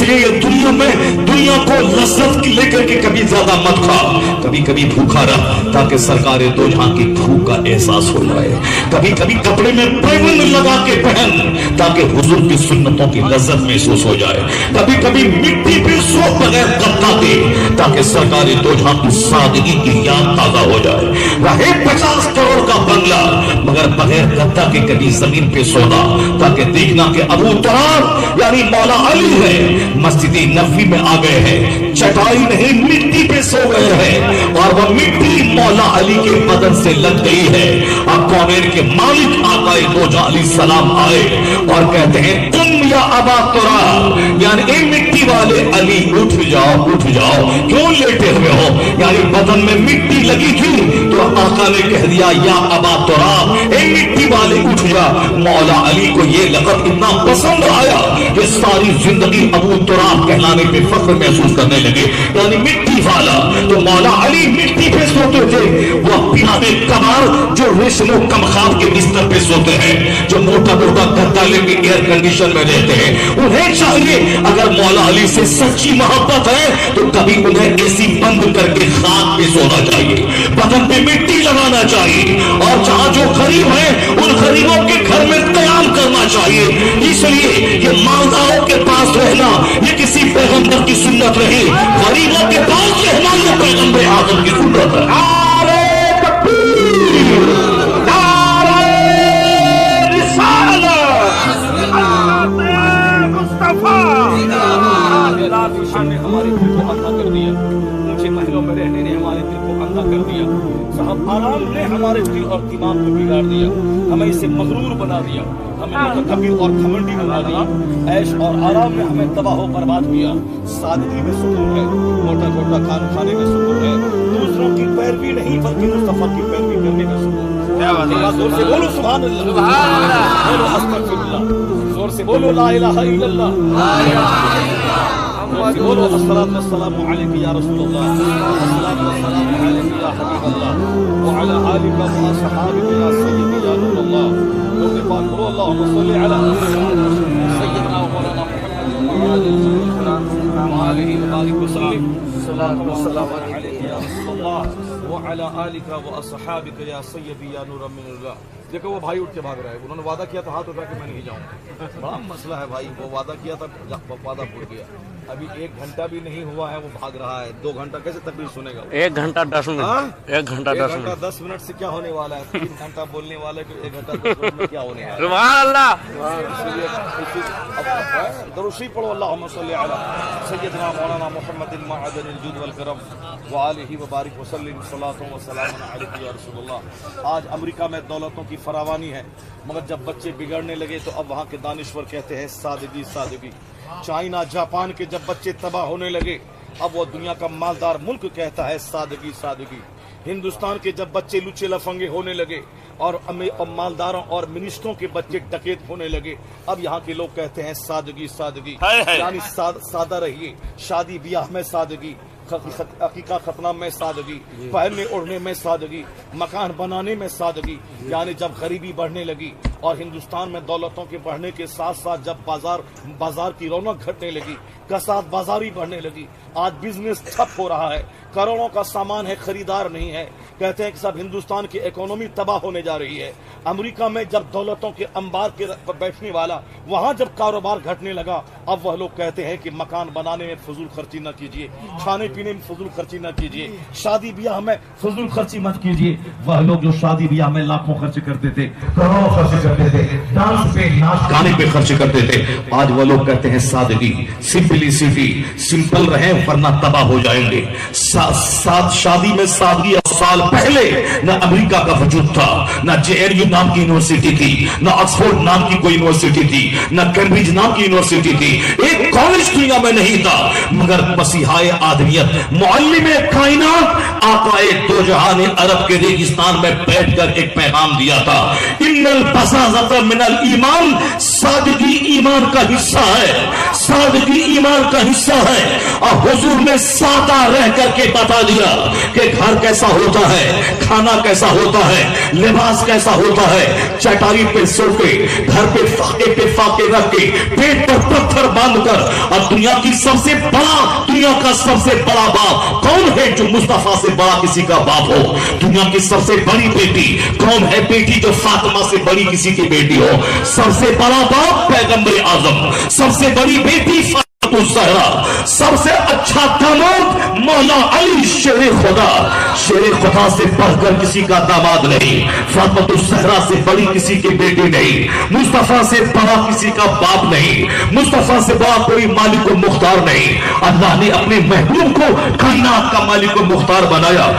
इसलिए ये दुनिया को लज्जत लेकर के कभी ज्यादा मत खा, कभी कभी भूखा रह ताकि सरकार दो जहां की भूख का एहसास हो जाए। कभी कभी कपड़े में पैबंद लगा के पहन ताकि हुजूर की सुन्नतों की लज्जत महसूस हो जाए। कभी कभी मिट्टी पे सो बगैर गद्दा दे ताकि सरकार दो जहां की सादगी की याद ताजा हो जाए। रहे 50 करोड़ का बंगला मगर बगैर गद्दा के कभी जमीन पे सोना ताकि देखना कि अबू तराब यानी मौला अली है, मस्जिद नबवी में आ गए हैं, चटाई नहीं मिट्टी पे सो गए हैं और वह मिट्टी मौला अली के बदन से लग गई है। अब कौनेर के मालिक आकाए दो जहां अली सलाम आए और कहते हैं तुम या अबा तुराब यानी ए मिट्टी वाले अली उठ जाओ, क्यों लेटे हुए हो? यानी बदन में मिट्टी लगी थी तो आका ने कह दिया या अबा तुराब ए मिट्टी वाले उठ जा। मौला अली को ये लक़ब इतना पसंद आया कि सारी जिंदगी अबू तुराब कहलाने पे फख्र महसूस करने लगे, यानी मिट्टी वाला। तो मौला अली मिट्टी पे सोते थे, वह पियादे कबार जो रेशमो कमखाब के बिस्तर पे सोते हैं, जो मोटा मोटा गद्दा लेके एयर कंडीशन में रहते हैं, उन्हें चाहिए अगर मौला अली से सच्ची मोहब्बत है तो कभी उन्हें एसी बंद करके खाक पे सोना चाहिए, बदन पे मिट्टी लगाना चाहिए और जहां जो गरीब है उन गरीबों के घर में कयाम करना चाहिए। इसलिए ये मालदारों के पास रहना ये किसी पैगंबर की सुन्नत नहीं, गरीबों के पास रहना ये पैगंबर आदम की सुन्नत है। नारे तकबीर, नारे रिसालत, मुस्तफा ने हमारे दिल को अंधा कर दिया, ऊंचे महलों में रहने ने हमारे दिल को अंधा कर दिया, साहब आराम ने हमारे दिल और दिमाग को बिगाड़ दिया, हमें इसे मगरूर बना दिया, हमें मुतकब्बिर और घमंडी बना दिया, ऐश और आराम ने हमें तबाह और बर्बाद किया। सादगी में सुकून है, मोटा मोटा खाने में सुकून है, दूसरों की पैरवी नहीं बल्कि मुस्तफा की पैरवी करने में सुकून। जोर से बोलो सुभान अल्लाह, बोलो अस्तगफिरुल्लाह, जोर से बोलो ला इलाहा इल्लल्लाह, बोलो अस्सलातु वस्सलामु अलैका या रसूलल्लाह, अस्सलातु वस्सलामु अलैका या हबीबल्लाह व अला आलिका व असहाबिका या सय्यदी या नूरल्लाह। लोग पाक बोलो अल्लाहुम्मा सल्लि अला सय्यदना व मौलाना मुहम्मद व आलिहि व बारिक वसल्लिम, सल्लल्लाहु वसल्लम अलैका या रसूलल्लाह व अला आलिका व असहाबिका या सय्यदी या नूर मिनल्लाह। देखो वो भाई उठ के भाग रहा है, उन्होंने वादा किया था हाथ उठा के मैं नहीं जाऊंगा, बड़ा मसला है भाई, वो वादा किया था वादा भूल गया, अभी 1 घंटा भी नहीं हुआ है वो भाग रहा है, 2 घंटा कैसे तकबीर सुनेगा? 1 घंटा 10 मिनट, 1 घंटा 10 मिनट से क्या होने वाला है? 3 घंटा बोलने वाला है कि 1 घंटा 10 मिनट में क्या होने वाला है? सुभान अल्लाह, दरूद पढ़ो अल्लाहुम्मा सल्लि अला सय्यदना मौलाना मुहम्मदिन मअदनिल जुद वल करम व आलिहि व बारिक वसल्लिम, सल्लल्लाहु व सल्लम अलैका या रसूलल्लाह। आज अमेरिका में दौलतों की फरावानी है मगर जब बच्चे बिगड़ने लगे तो अब वहाँ के दानिश्वर कहते हैं सादगी सादगी। चाइना जापान के जब बच्चे तबाह होने लगे अब वो दुनिया का मालदार मुल्क कहता है सादगी सादगी। हिंदुस्तान के जब बच्चे लुच्चे लफंगे होने लगे और मालदारों और मिनिस्टरों के बच्चे डकैत होने लगे अब यहाँ के लोग कहते हैं सादगी सादगी, यानी सादा रहिए, शादी ब्याह में सादगी, अकीका खतना में सादगी, पहनने ओढ़ने में सादगी, मकान बनाने में सादगी। यानी जब गरीबी बढ़ने लगी और हिंदुस्तान में दौलतों के बढ़ने के साथ साथ जब बाजार की रौनक घटने लगी, कसाद बाजारी बढ़ने लगी, आज बिजनेस ठप हो रहा है, करोड़ों का सामान है, खरीदार नहीं है, कहते हैं कि सब हिंदुस्तान की इकोनॉमी तबाह होने जा रही है। अमेरिका में जब दौलतों के अंबार के बैठने वाला वहां जब कारोबार घटने लगा अब वह लोग कहते हैं कि मकान बनाने में फजूल खर्ची न कीजिए, खाने पीने में फजूल खर्ची न कीजिए, शादी ब्याह में फजूल खर्ची मत कीजिए। वह लोग जो शादी ब्याह में लाखों खर्च करते थे, करोड़ों खर्च करते थे, डांस पे नाच गाने पे खर्च करते थे, आज वह लोग कहते हैं सादगी, सिंपलिसिटी, सिंपल रहे वरना तबाह हो जाएंगे। शादी में सादगी। साल पहले न अमेरिका का वजूद था, न JNU नाम की यूनिवर्सिटी थी, न ऑक्सफोर्ड नाम की कोई यूनिवर्सिटी थी, न कैम्ब्रिज नाम की यूनिवर्सिटी थी, एक कॉलेज दुनिया में नहीं था। मगर मसीहाए आदमियत मुअल्लिम कायनात आकाए दो जहान अरब के रेगिस्तान में बैठकर एक पैगाम दिया था, इन्नल बसाज़त मिनल ईमान, सादगी ईमान का हिस्सा है, सादगी ईमान का हिस्सा है। और हुजूर ने सादा रह करके बता दिया कि घर कैसा होता है, खाना कैसा होता है, लिबास कैसा होता है, चटाई पे सोके, घर पे फाके रख के, पेट पर पत्थर پر باندھ کر. اور دنیا کا سب سے بڑا باپ کون ہے جو مصطفیٰ سے بڑا کسی کا باپ ہو؟ دنیا کی سب سے بڑی بیٹی کون ہے؟ بیٹی جو فاطمہ سے بڑی کسی کی بیٹی ہو. سب سے بڑا باپ پیغمبر اعظم، سب سے بڑی بیٹی فاطمہ الزہرا، سب سے اچھا داماد مولا علی شیر خدا سے بڑھ کر کسی کا داماد نہیں، فاطمہ الزہرا سے بڑی کسی کی بیٹی نہیں، مصطفیٰ سے بڑا کسی کا باپ نہیں، مصطفیٰ سے بڑا کوئی مالک و مختار نہیں. اللہ نے اپنے محبوب کو کائنات کا مالک و مختار بنایا.